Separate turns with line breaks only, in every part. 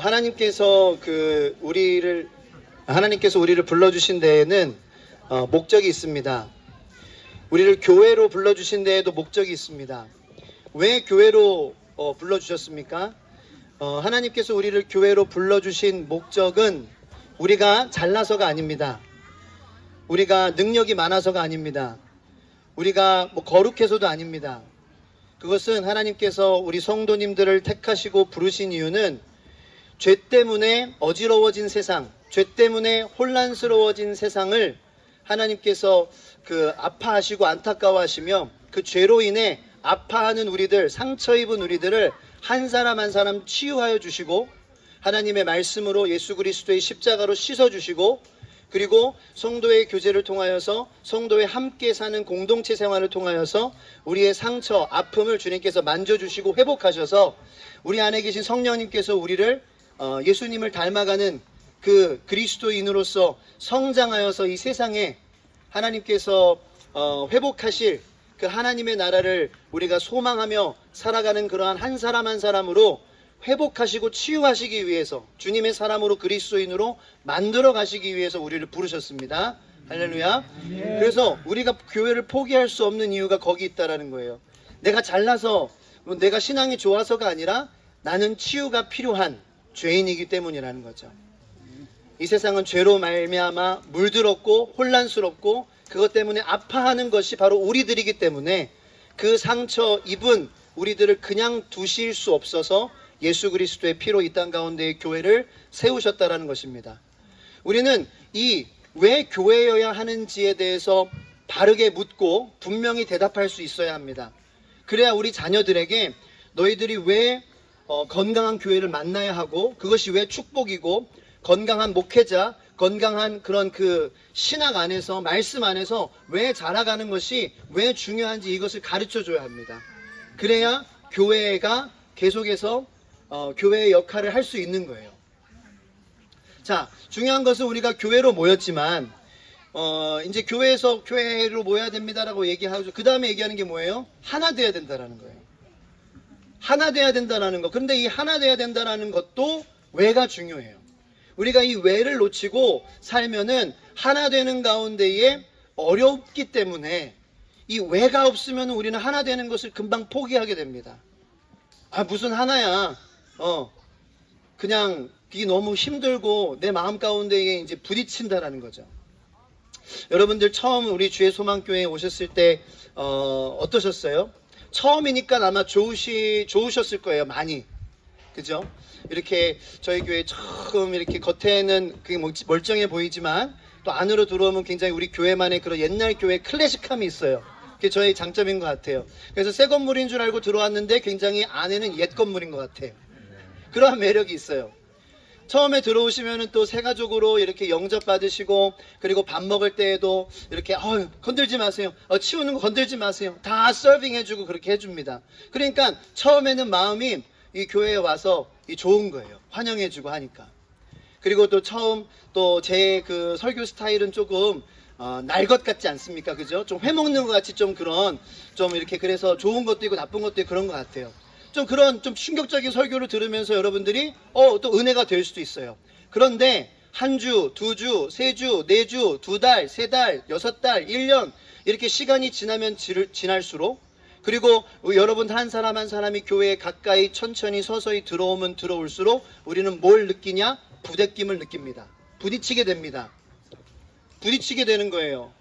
하나님께서 우리를 불러주신 데에는 목적이 있습니다. 우리를 교회로 불러주신 데에도 목적이 있습니다. 왜 교회로 불러주셨습니까? 하나님께서 우리를 교회로 불러주신 목적은 우리가 잘나서가 아닙니다. 우리가 능력이 많아서가 아닙니다. 우리가 거룩해서도 아닙니다. 그것은 하나님께서 우리 성도님들을 택하시고 부르신 이유는 죄 때문에 어지러워진 세상, 죄 때문에 혼란스러워진 세상을 하나님께서 아파하시고 안타까워하시며 그 죄로 인해 아파하는 우리들, 상처 입은 우리들을 한 사람 한 사람 치유하여 주시고 하나님의 말씀으로 예수 그리스도의 십자가로 씻어주시고 그리고 성도의 교제를 통하여서 성도의 함께 사는 공동체 생활을 통하여서 우리의 상처, 아픔을 주님께서 만져주시고 회복하셔서 우리 안에 계신 성령님께서 우리를 예수님을 닮아가는 그 그리스도인으로서 성장하여서 이 세상에 하나님께서 회복하실 그 하나님의 나라를 우리가 소망하며 살아가는 그러한 한 사람 한 사람으로 회복하시고 치유하시기 위해서 주님의 사람으로 그리스도인으로 만들어 가시기 위해서 우리를 부르셨습니다. 할렐루야. 그래서 우리가 교회를 포기할 수 없는 이유가 거기 있다라는 거예요. 내가 잘나서 내가 신앙이 좋아서가 아니라 나는 치유가 필요한 죄인이기 때문이라는 거죠. 이 세상은 죄로 말미암아 물들었고 혼란스럽고 그것 때문에 아파하는 것이 바로 우리들이기 때문에 그 상처 입은 우리들을 그냥 두실 수 없어서 예수 그리스도의 피로 이 땅 가운데의 교회를 세우셨다라는 것입니다. 우리는 왜 교회여야 하는지에 대해서 바르게 묻고 분명히 대답할 수 있어야 합니다. 그래야 우리 자녀들에게 너희들이 왜 건강한 교회를 만나야 하고 그것이 왜 축복이고 건강한 목회자, 건강한 그런 신학 안에서 말씀 안에서 왜 자라가는 것이 왜 중요한지 이것을 가르쳐 줘야 합니다. 그래야 교회가 계속해서 교회의 역할을 할 수 있는 거예요. 자, 중요한 것은 우리가 교회로 모였지만 이제 교회로 모여야 됩니다라고 얘기하죠. 그 다음에 얘기하는 게 뭐예요? 하나 돼야 된다라는 거예요. 하나 돼야 된다라는 거. 그런데 이 하나 돼야 된다라는 것도 왜가 중요해요. 우리가 이 왜를 놓치고 살면은 하나 되는 가운데에 어렵기 때문에 이 왜가 없으면 우리는 하나 되는 것을 금방 포기하게 됩니다. 무슨 하나야. 그냥 이게 너무 힘들고 내 마음 가운데에 이제 부딪힌다라는 거죠. 여러분들 처음 우리 주의 소망교회에 오셨을 때 어떠셨어요? 처음이니까 아마 좋으셨을 거예요. 많이. 그죠? 이렇게 저희 교회 처음 이렇게 겉에는 그게 멀쩡해 보이지만 또 안으로 들어오면 굉장히 우리 교회만의 그런 옛날 교회 클래식함이 있어요. 그게 저희 장점인 것 같아요. 그래서 새 건물인 줄 알고 들어왔는데 굉장히 안에는 옛 건물인 것 같아요. 그러한 매력이 있어요. 처음에 들어오시면은 또 새 가족으로 이렇게 영접 받으시고 그리고 밥 먹을 때에도 이렇게 건들지 마세요. 치우는 거 건들지 마세요. 다 서빙 해주고 그렇게 해줍니다. 그러니까 처음에는 마음이 이 교회에 와서 좋은 거예요. 환영해주고 하니까. 그리고 또 처음 또 제 설교 스타일은 조금 날 것 같지 않습니까? 그죠? 좀 회먹는 것 같이 좀 이렇게 그래서 좋은 것도 있고 나쁜 것도 있고 그런 것 같아요. 좀 충격적인 설교를 들으면서 여러분들이 또 은혜가 될 수도 있어요. 그런데 한 주, 두 주, 세 주, 네 주, 두 달, 세 달, 6달, 1년 이렇게 시간이 지나면 지날수록 그리고 여러분 한 사람 한 사람이 교회에 가까이 천천히 서서히 들어오면 들어올수록 우리는 뭘 느끼냐? 부대낌을 느낍니다. 부딪히게 됩니다. 부딪히게 되는 거예요.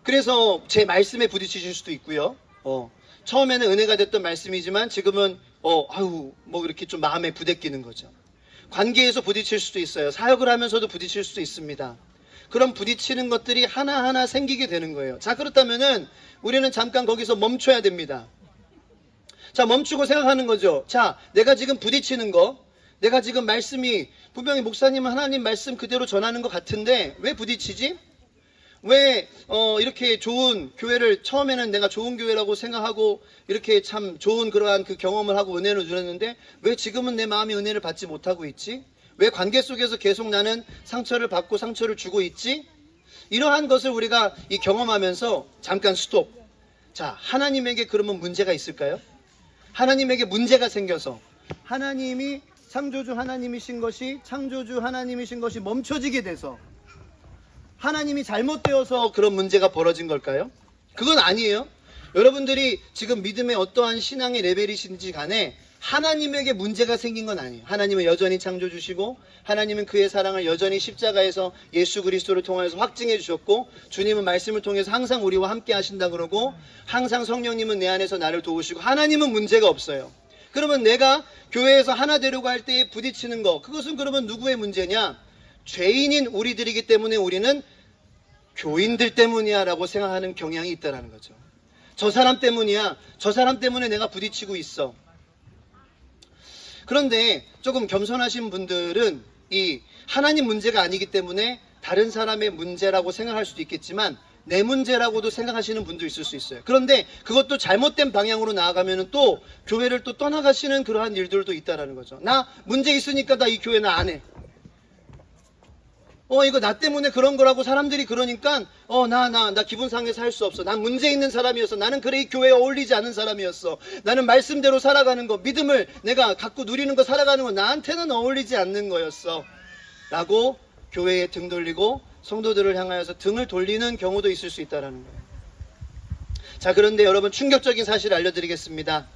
그래서 제 말씀에 부딪히실 수도 있고요. 처음에는 은혜가 됐던 말씀이지만 지금은 이렇게 좀 마음에 부대끼는 거죠. 관계에서 부딪힐 수도 있어요. 사역을 하면서도 부딪힐 수도 있습니다. 그런 부딪히는 것들이 하나하나 생기게 되는 거예요. 자, 그렇다면은 우리는 잠깐 거기서 멈춰야 됩니다. 자, 멈추고 생각하는 거죠. 자, 내가 지금 부딪히는 거, 내가 지금 말씀이 분명히 목사님은 하나님 말씀 그대로 전하는 것 같은데 왜 부딪히지? 왜 이렇게 좋은 교회를 처음에는 내가 좋은 교회라고 생각하고 이렇게 참 좋은 그러한 경험을 하고 은혜를 누렸는데 왜 지금은 내 마음이 은혜를 받지 못하고 있지? 왜 관계 속에서 계속 나는 상처를 받고 상처를 주고 있지? 이러한 것을 우리가 경험하면서 잠깐 스톱. 자, 하나님에게 그러면 문제가 있을까요? 하나님에게 문제가 생겨서 하나님이 창조주 하나님이신 것이 멈춰지게 돼서 하나님이 잘못되어서 그런 문제가 벌어진 걸까요? 그건 아니에요. 여러분들이 지금 믿음의 어떠한 신앙의 레벨이신지 간에 하나님에게 문제가 생긴 건 아니에요. 하나님은 여전히 창조주시고 하나님은 그의 사랑을 여전히 십자가에서 예수 그리스도를 통해서 확증해 주셨고 주님은 말씀을 통해서 항상 우리와 함께 하신다 그러고 항상 성령님은 내 안에서 나를 도우시고 하나님은 문제가 없어요. 그러면 내가 교회에서 하나 되려고 할 때 부딪히는 거, 그것은 그러면 누구의 문제냐? 죄인인 우리들이기 때문에 우리는 교인들 때문이야 라고 생각하는 경향이 있다는 거죠. 저 사람 때문이야. 저 사람 때문에 내가 부딪히고 있어. 그런데 조금 겸손하신 분들은 이 하나님 문제가 아니기 때문에 다른 사람의 문제라고 생각할 수도 있겠지만 내 문제라고도 생각하시는 분도 있을 수 있어요. 그런데 그것도 잘못된 방향으로 나아가면 또 교회를 또 떠나가시는 그러한 일들도 있다는 거죠. 나 문제 있으니까 나 이 교회 나 안 해. 이거 나 때문에 그런 거라고 사람들이 그러니까 나 기분 상해서 할 수 없어. 난 문제 있는 사람이었어. 나는 그래 이 교회에 어울리지 않은 사람이었어. 나는 말씀대로 살아가는 거, 믿음을 내가 갖고 누리는 거, 살아가는 거 나한테는 어울리지 않는 거였어 라고 교회에 등 돌리고 성도들을 향하여서 등을 돌리는 경우도 있을 수 있다는 거예요. 자, 그런데 여러분 충격적인 사실을 알려드리겠습니다.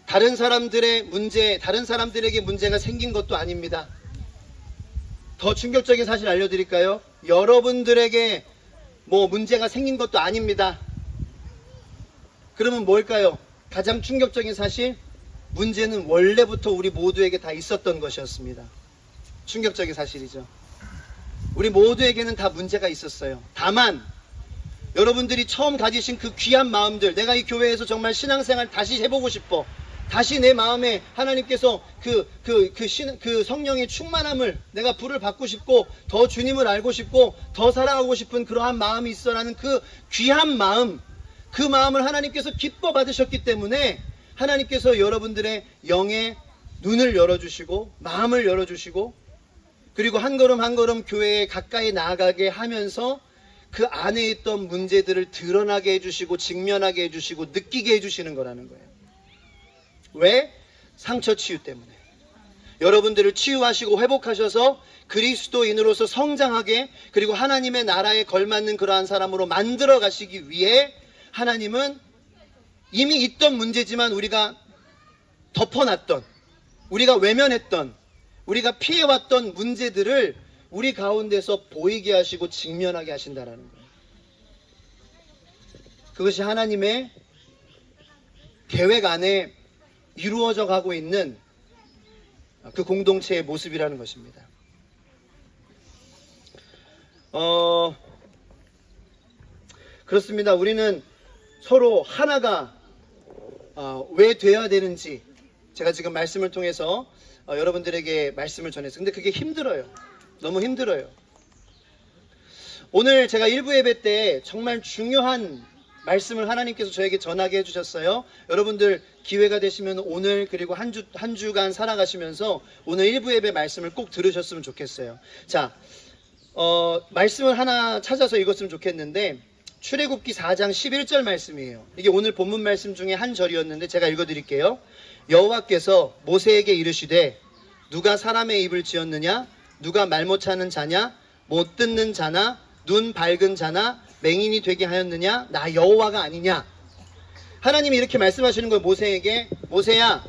다른 사람들에게 문제가 생긴 것도 아닙니다. 더 충격적인 사실 알려드릴까요? 여러분들에게 문제가 생긴 것도 아닙니다. 그러면 뭘까요? 가장 충격적인 사실, 문제는 원래부터 우리 모두에게 다 있었던 것이었습니다. 충격적인 사실이죠. 우리 모두에게는 다 문제가 있었어요. 다만 여러분들이 처음 가지신 그 귀한 마음들, 내가 이 교회에서 정말 신앙생활 다시 해보고 싶어, 다시 내 마음에 하나님께서 그 성령의 충만함을 내가 불을 받고 싶고 더 주님을 알고 싶고 더 사랑하고 싶은 그러한 마음이 있어라는 그 귀한 마음, 그 마음을 하나님께서 기뻐 받으셨기 때문에 하나님께서 여러분들의 영의 눈을 열어주시고 마음을 열어주시고 그리고 한 걸음 한 걸음 교회에 가까이 나아가게 하면서 그 안에 있던 문제들을 드러나게 해주시고 직면하게 해주시고 느끼게 해주시는 거라는 거예요. 왜? 상처 치유 때문에. 여러분들을 치유하시고 회복하셔서 그리스도인으로서 성장하게, 그리고 하나님의 나라에 걸맞는 그러한 사람으로 만들어 가시기 위해 하나님은 이미 있던 문제지만 우리가 덮어놨던, 우리가 외면했던, 우리가 피해왔던 문제들을 우리 가운데서 보이게 하시고 직면하게 하신다는 거예요. 그것이 하나님의 계획 안에 이루어져 가고 있는 그 공동체의 모습이라는 것입니다. 그렇습니다. 우리는 서로 하나가 왜 돼야 되는지 제가 지금 말씀을 통해서 여러분들에게 말씀을 전했어요. 근데 그게 힘들어요. 너무 힘들어요. 오늘 제가 일부 예배 때 정말 중요한 말씀을 하나님께서 저에게 전하게 해주셨어요. 여러분들 기회가 되시면 오늘 그리고 한 주간 살아가시면서 오늘 일부 예배 말씀을 꼭 들으셨으면 좋겠어요. 자, 말씀을 하나 찾아서 읽었으면 좋겠는데 출애굽기 4장 11절 말씀이에요. 이게 오늘 본문 말씀 중에 한 절이었는데 제가 읽어드릴게요. 여호와께서 모세에게 이르시되 누가 사람의 입을 지었느냐? 누가 말 못하는 자냐? 못 듣는 자나? 눈 밝은 자나? 맹인이 되게 하였느냐? 나 여호와가 아니냐? 하나님이 이렇게 말씀하시는 거예요. 모세에게. 모세야,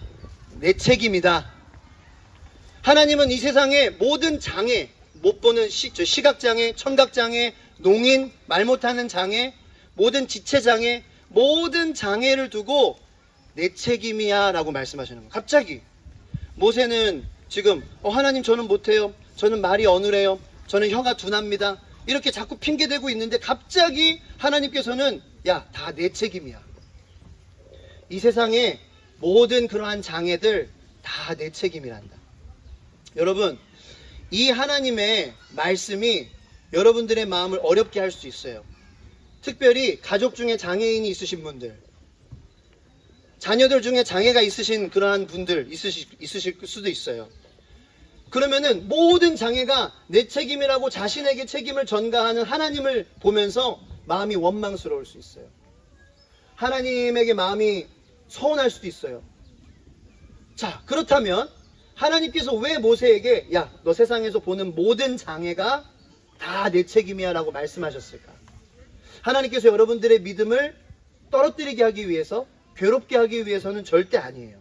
내 책임이다. 하나님은 이 세상의 모든 장애, 못 보는 시각장애, 청각장애, 농인, 말 못하는 장애, 모든 지체장애, 모든 장애를 두고 내 책임이야 라고 말씀하시는 거예요. 갑자기 모세는 지금 하나님 저는 못해요. 저는 말이 어눌해요. 저는 혀가 둔합니다. 이렇게 자꾸 핑계대고 있는데 갑자기 하나님께서는 야, 다 내 책임이야. 이 세상의 모든 그러한 장애들 다 내 책임이란다. 여러분, 이 하나님의 말씀이 여러분들의 마음을 어렵게 할 수 있어요. 특별히 가족 중에 장애인이 있으신 분들, 자녀들 중에 장애가 있으신 그러한 분들 있으실 수도 있어요. 그러면은 모든 장애가 내 책임이라고 자신에게 책임을 전가하는 하나님을 보면서 마음이 원망스러울 수 있어요. 하나님에게 마음이 서운할 수도 있어요. 자, 그렇다면 하나님께서 왜 모세에게 야, 너 세상에서 보는 모든 장애가 다 내 책임이야 라고 말씀하셨을까? 하나님께서 여러분들의 믿음을 떨어뜨리게 하기 위해서, 괴롭게 하기 위해서는 절대 아니에요.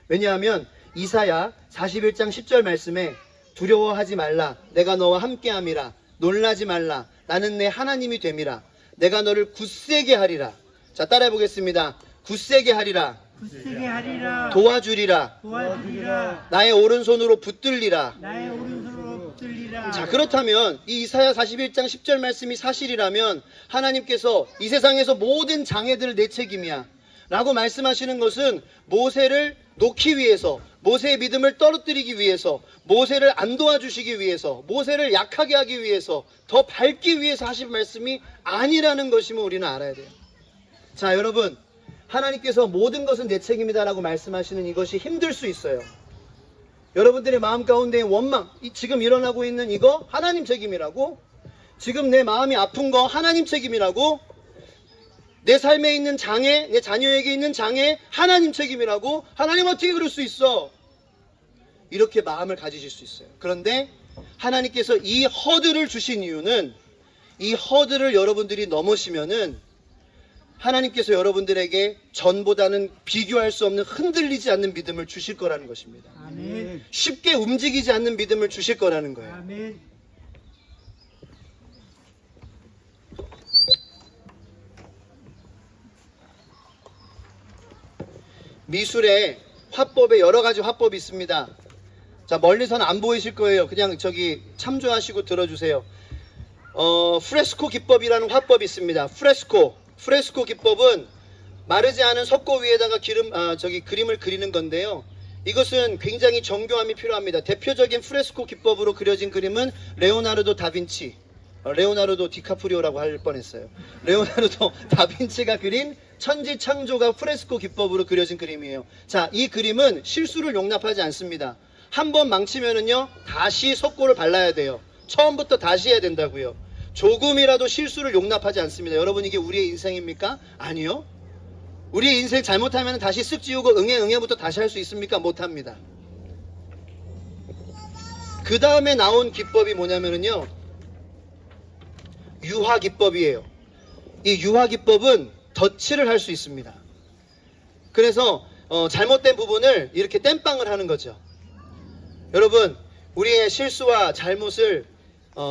왜냐하면 이사야 41장 10절 말씀에 두려워하지 말라, 내가 너와 함께함이라, 놀라지 말라, 나는 내 하나님이 됨이라, 내가 너를 굳세게 하리라. 자, 따라해 보겠습니다. 굳세게 하리라,
굳세게 하리라,
도와주리라,
도와주리라,
나의 오른손으로 붙들리라.
나의 오른손으로 붙들리라.
자, 그렇다면 이 이사야 41장 10절 말씀이 사실이라면 하나님께서 이 세상에서 모든 장애들 내 책임이야 라고 말씀하시는 것은 모세를 놓기 위해서, 모세의 믿음을 떨어뜨리기 위해서, 모세를 안 도와주시기 위해서, 모세를 약하게 하기 위해서, 더 밟기 위해서 하신 말씀이 아니라는 것임을 우리는 알아야 돼요. 자, 여러분, 하나님께서 모든 것은 내 책임이다 라고 말씀하시는 이것이 힘들 수 있어요. 여러분들의 마음 가운데의 원망, 지금 일어나고 있는 이거 하나님 책임이라고, 지금 내 마음이 아픈 거 하나님 책임이라고, 내 삶에 있는 장애, 내 자녀에게 있는 장애 하나님 책임이라고, 하나님 어떻게 그럴 수 있어? 이렇게 마음을 가지실 수 있어요. 그런데 하나님께서 이 허들을 주신 이유는, 이 허들을 여러분들이 넘으시면은 하나님께서 여러분들에게 전보다는 비교할 수 없는 흔들리지 않는 믿음을 주실 거라는 것입니다.
아멘.
쉽게 움직이지 않는 믿음을 주실 거라는 거예요.
아멘.
미술에 화법에 여러 가지 화법이 있습니다. 자, 멀리서는 안 보이실 거예요. 그냥 저기 참조하시고 들어주세요. 프레스코 기법이라는 화법이 있습니다. 프레스코 기법은 마르지 않은 석고 위에다가 그림을 그리는 건데요. 이것은 굉장히 정교함이 필요합니다. 대표적인 프레스코 기법으로 그려진 그림은 레오나르도 다빈치, 레오나르도 디카프리오라고 할 뻔했어요. 레오나르도 다빈치가 그린 천지창조가 프레스코 기법으로 그려진 그림이에요. 자, 이 그림은 실수를 용납하지 않습니다. 한번 망치면은요, 다시 석고를 발라야 돼요. 처음부터 다시 해야 된다고요. 조금이라도 실수를 용납하지 않습니다. 여러분, 이게 우리의 인생입니까? 아니요. 우리의 인생 잘못하면 다시 쓱 지우고 응애부터 다시 할 수 있습니까? 못합니다. 그 다음에 나온 기법이 뭐냐면요, 유화 기법이에요. 이 유화 기법은 덧칠을 할 수 있습니다. 그래서 잘못된 부분을 이렇게 땜빵을 하는 거죠. 여러분, 우리의 실수와 잘못을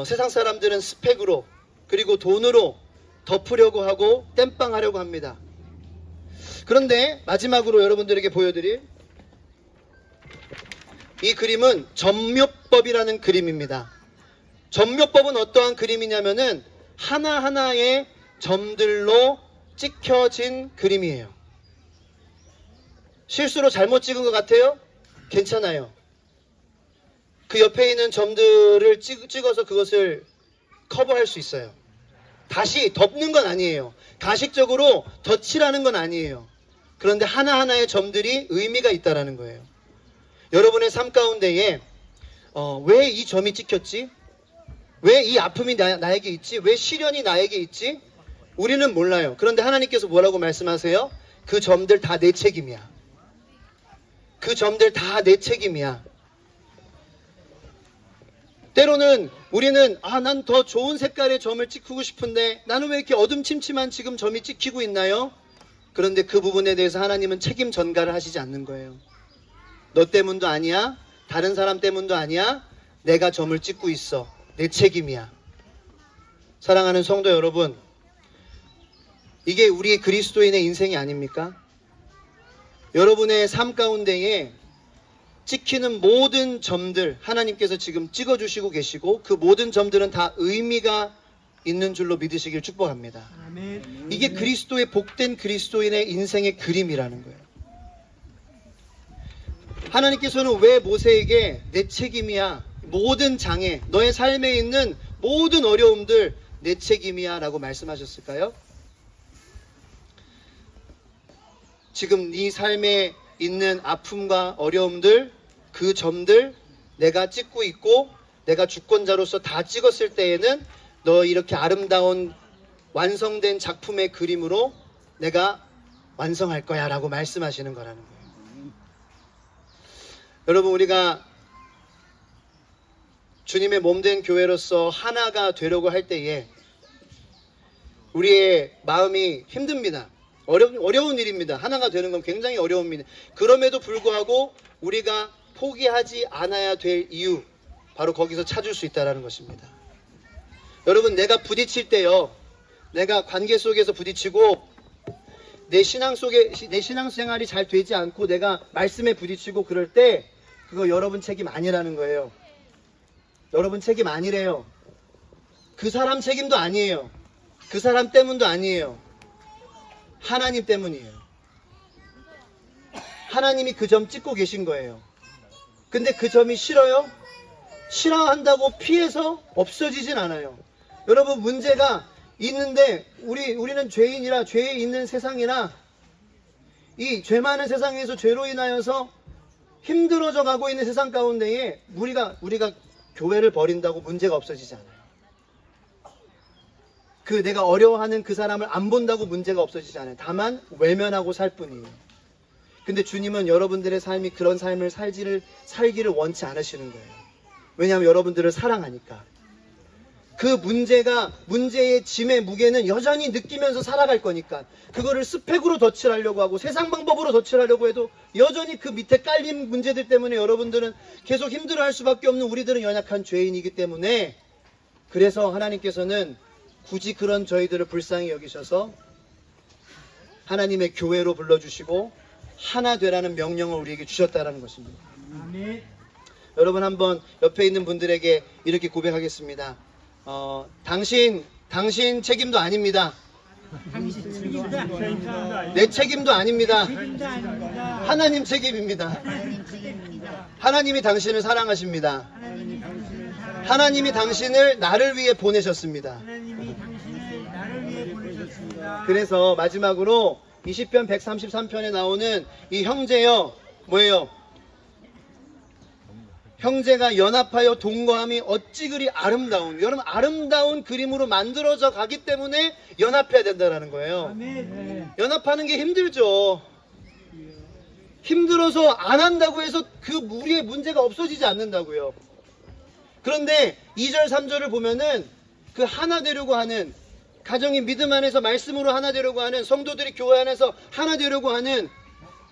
세상 사람들은 스펙으로, 그리고 돈으로 덮으려고 하고 땜빵하려고 합니다. 그런데 마지막으로 여러분들에게 보여드릴 이 그림은 점묘법이라는 그림입니다. 점묘법은 어떠한 그림이냐면은 하나하나의 점들로 찍혀진 그림이에요. 실수로 잘못 찍은 것 같아요? 괜찮아요. 그 옆에 있는 점들을 찍어서 그것을 커버할 수 있어요. 다시 덮는 건 아니에요. 가식적으로 덧칠하는 건 아니에요. 그런데 하나하나의 점들이 의미가 있다라는 거예요. 여러분의 삶 가운데에 왜 이 점이 찍혔지? 왜 이 아픔이 나에게 있지? 왜 시련이 나에게 있지? 우리는 몰라요. 그런데 하나님께서 뭐라고 말씀하세요? 그 점들 다 내 책임이야. 그 점들 다 내 책임이야. 때로는 우리는 난 더 좋은 색깔의 점을 찍히고 싶은데 나는 왜 이렇게 어둠침침한 지금 점이 찍히고 있나요? 그런데 그 부분에 대해서 하나님은 책임 전가를 하시지 않는 거예요. 너 때문도 아니야. 다른 사람 때문도 아니야. 내가 점을 찍고 있어. 내 책임이야. 사랑하는 성도 여러분, 이게 우리 그리스도인의 인생이 아닙니까? 여러분의 삶 가운데에 찍히는 모든 점들 하나님께서 지금 찍어주시고 계시고, 그 모든 점들은 다 의미가 있는 줄로 믿으시길 축복합니다.
아멘.
이게 그리스도의 복된 그리스도인의 인생의 그림이라는 거예요. 하나님께서는 왜 모세에게 내 책임이야, 모든 장애, 너의 삶에 있는 모든 어려움들 내 책임이야 라고 말씀하셨을까요? 지금 네 삶에 있는 아픔과 어려움들, 그 점들 내가 찍고 있고, 내가 주권자로서 다 찍었을 때에는 너 이렇게 아름다운 완성된 작품의 그림으로 내가 완성할 거야 라고 말씀하시는 거라는 거예요. 여러분, 우리가 주님의 몸된 교회로서 하나가 되려고 할 때에 우리의 마음이 힘듭니다. 어려운 일입니다. 하나가 되는 건 굉장히 어려운 일입니다. 그럼에도 불구하고 우리가 포기하지 않아야 될 이유, 바로 거기서 찾을 수 있다는 것입니다. 여러분, 내가 부딪힐 때요, 내가 관계 속에서 부딪히고 내 신앙생활이 잘 되지 않고 내가 말씀에 부딪히고 그럴 때 그거 여러분 책임 아니라는 거예요. 여러분 책임 아니래요. 그 사람 책임도 아니에요. 그 사람 때문도 아니에요. 하나님 때문이에요. 하나님이 그 점 찍고 계신 거예요. 근데 그 점이 싫어요? 싫어한다고 피해서 없어지진 않아요. 여러분, 문제가 있는데 우리는 죄인이라, 죄에 있는 세상이라, 이 죄 많은 세상에서 죄로 인하여서 힘들어져 가고 있는 세상 가운데에 우리가 교회를 버린다고 문제가 없어지지 않아요. 내가 어려워하는 그 사람을 안 본다고 문제가 없어지지 않아요. 다만 외면하고 살 뿐이에요. 근데 주님은 여러분들의 삶이 그런 삶을 살기를 원치 않으시는 거예요. 왜냐하면 여러분들을 사랑하니까. 그 문제의 짐의 무게는 여전히 느끼면서 살아갈 거니까. 그거를 스펙으로 덧칠하려고 하고 세상 방법으로 덧칠하려고 해도 여전히 그 밑에 깔린 문제들 때문에 여러분들은 계속 힘들어할 수밖에 없는, 우리들은 연약한 죄인이기 때문에, 그래서 하나님께서는 굳이 그런 저희들을 불쌍히 여기셔서 하나님의 교회로 불러주시고 하나 되라는 명령을 우리에게 주셨다는 것입니다.
아멘.
여러분, 한번 옆에 있는 분들에게 이렇게 고백하겠습니다. 당신 책임도 아닙니다.
당신 책임도 아닙니다.
내 책임도 아닙니다.
책임도 아닙니다.
하나님 책임입니다.
하나님 책임입니다.
하나님이 당신을 사랑하십니다.
하나님이 당신을 사랑하십니다.
하나님이 당신을 나를 위해 보내셨습니다.
하나님이 당신을 나를 위해 보내셨습니다.
그래서 마지막으로 20편 133편에 나오는 이 형제여, 뭐예요? 형제가 연합하여 동거함이 어찌 그리 아름다운, 여러분, 아름다운 그림으로 만들어져 가기 때문에 연합해야 된다는 거예요.
아멘.
연합하는 게 힘들죠. 힘들어서 안 한다고 해서 그 우리의 문제가 없어지지 않는다고요. 그런데 2절 3절을 보면은 그 하나 되려고 하는, 가정이 믿음 안에서 말씀으로 하나 되려고 하는, 성도들이 교회 안에서 하나 되려고 하는,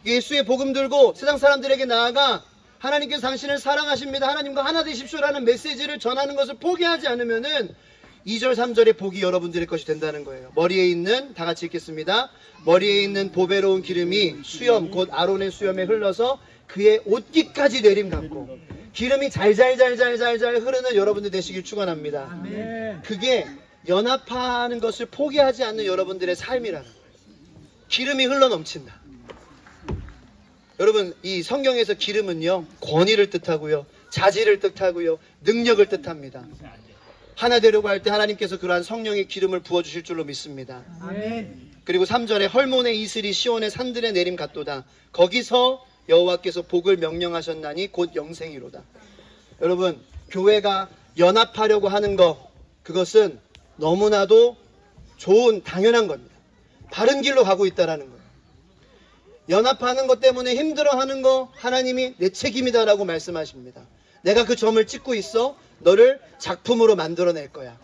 예수의 복음 들고 세상 사람들에게 나아가 하나님께서 당신을 사랑하십니다, 하나님과 하나 되십시오라는 메시지를 전하는 것을 포기하지 않으면은 2절 3절의 복이 여러분들의 것이 된다는 거예요. 머리에 있는, 다 같이 읽겠습니다. 머리에 있는 보배로운 기름이 수염, 곧 아론의 수염에 흘러서 그의 옷깃까지 내림같고, 기름이 잘잘잘잘잘잘 흐르는 여러분들 되시길 축원합니다.
아멘.
그게 연합하는 것을 포기하지 않는 여러분들의 삶이라는 거예요. 기름이 흘러 넘친다. 여러분, 이 성경에서 기름은요, 권위를 뜻하고요, 자질을 뜻하고요, 능력을 뜻합니다. 하나 되려고 할 때 하나님께서 그러한 성령의 기름을 부어주실 줄로 믿습니다.
아멘.
그리고 3절에 헐몬의 이슬이 시온의 산들에 내림 같도다. 거기서 여호와께서 복을 명령하셨나니 곧 영생이로다. 여러분, 교회가 연합하려고 하는 것, 그것은 너무나도 좋은, 당연한 겁니다. 바른 길로 가고 있다는 거예요. 연합하는 것 때문에 힘들어하는 거 하나님이 내 책임이다라고 말씀하십니다. 내가 그 점을 찍고 있어. 너를 작품으로 만들어낼 거야.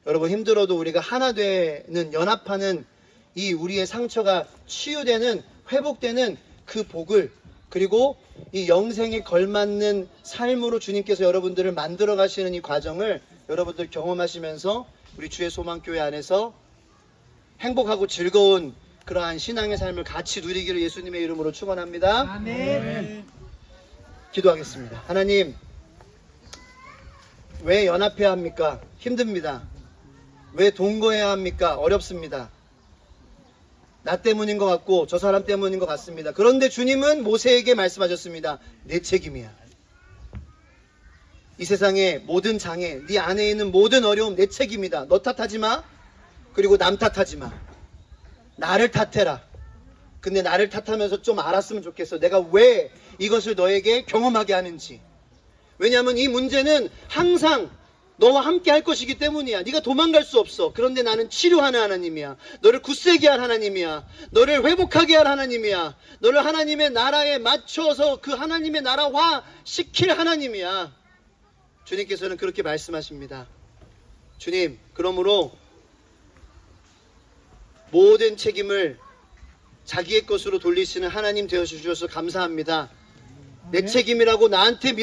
여러분, 힘들어도 우리가 하나 되는, 연합하는 이 우리의 상처가 치유되는, 회복되는 그 복을, 그리고 이 영생에 걸맞는 삶으로 주님께서 여러분들을 만들어 가시는 이 과정을 여러분들 경험하시면서 우리 주의 소망교회 안에서 행복하고 즐거운 그러한 신앙의 삶을 같이 누리기를 예수님의 이름으로 축원합니다.
아멘.
기도하겠습니다. 하나님, 왜 연합해야 합니까? 힘듭니다. 왜 동거해야 합니까? 어렵습니다. 나 때문인 것 같고 저 사람 때문인 것 같습니다. 그런데 주님은 모세에게 말씀하셨습니다. 내 책임이야. 이 세상의 모든 장애, 네 안에 있는 모든 어려움 내 책임이다. 너 탓하지 마. 그리고 남 탓하지 마. 나를 탓해라. 근데 나를 탓하면서 좀 알았으면 좋겠어. 내가 왜 이것을 너에게 경험하게 하는지. 왜냐하면 이 문제는 항상 너와 함께 할 것이기 때문이야. 네가 도망갈 수 없어. 그런데 나는 치료하는 하나님이야. 너를 굳세게 할 하나님이야. 너를 회복하게 할 하나님이야. 너를 하나님의 나라에 맞춰서 그 하나님의 나라화 시킬 하나님이야. 주님께서는 그렇게 말씀하십니다. 주님, 그러므로 모든 책임을 자기의 것으로 돌리시는 하나님 되어주셔서 감사합니다. 내 책임이라고 나한테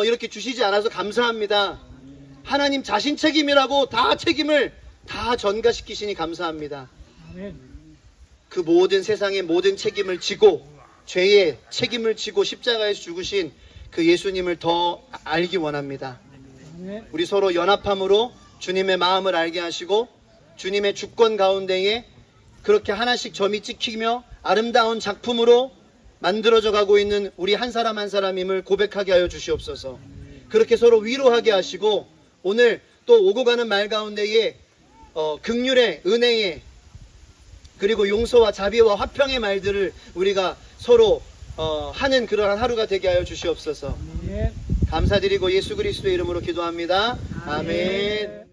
이렇게 주시지 않아서 감사합니다. 하나님 자신 책임이라고 다 책임을 다 전가시키시니 감사합니다.
아멘.
그 모든 세상의 모든 책임을 지고 죄의 책임을 지고 십자가에서 죽으신 그 예수님을 더 알기 원합니다.
아멘.
우리 서로 연합함으로 주님의 마음을 알게 하시고 주님의 주권 가운데에 그렇게 하나씩 점이 찍히며 아름다운 작품으로 만들어져 가고 있는 우리 한 사람 한 사람임을 고백하게 하여 주시옵소서. 그렇게 서로 위로하게 하시고 오늘 또 오고 가는 말 가운데에 긍휼의, 은혜의, 그리고 용서와 자비와 화평의 말들을 우리가 서로 하는 그러한 하루가 되게 하여 주시옵소서.
아멘.
감사드리고 예수 그리스도의 이름으로 기도합니다. 아멘.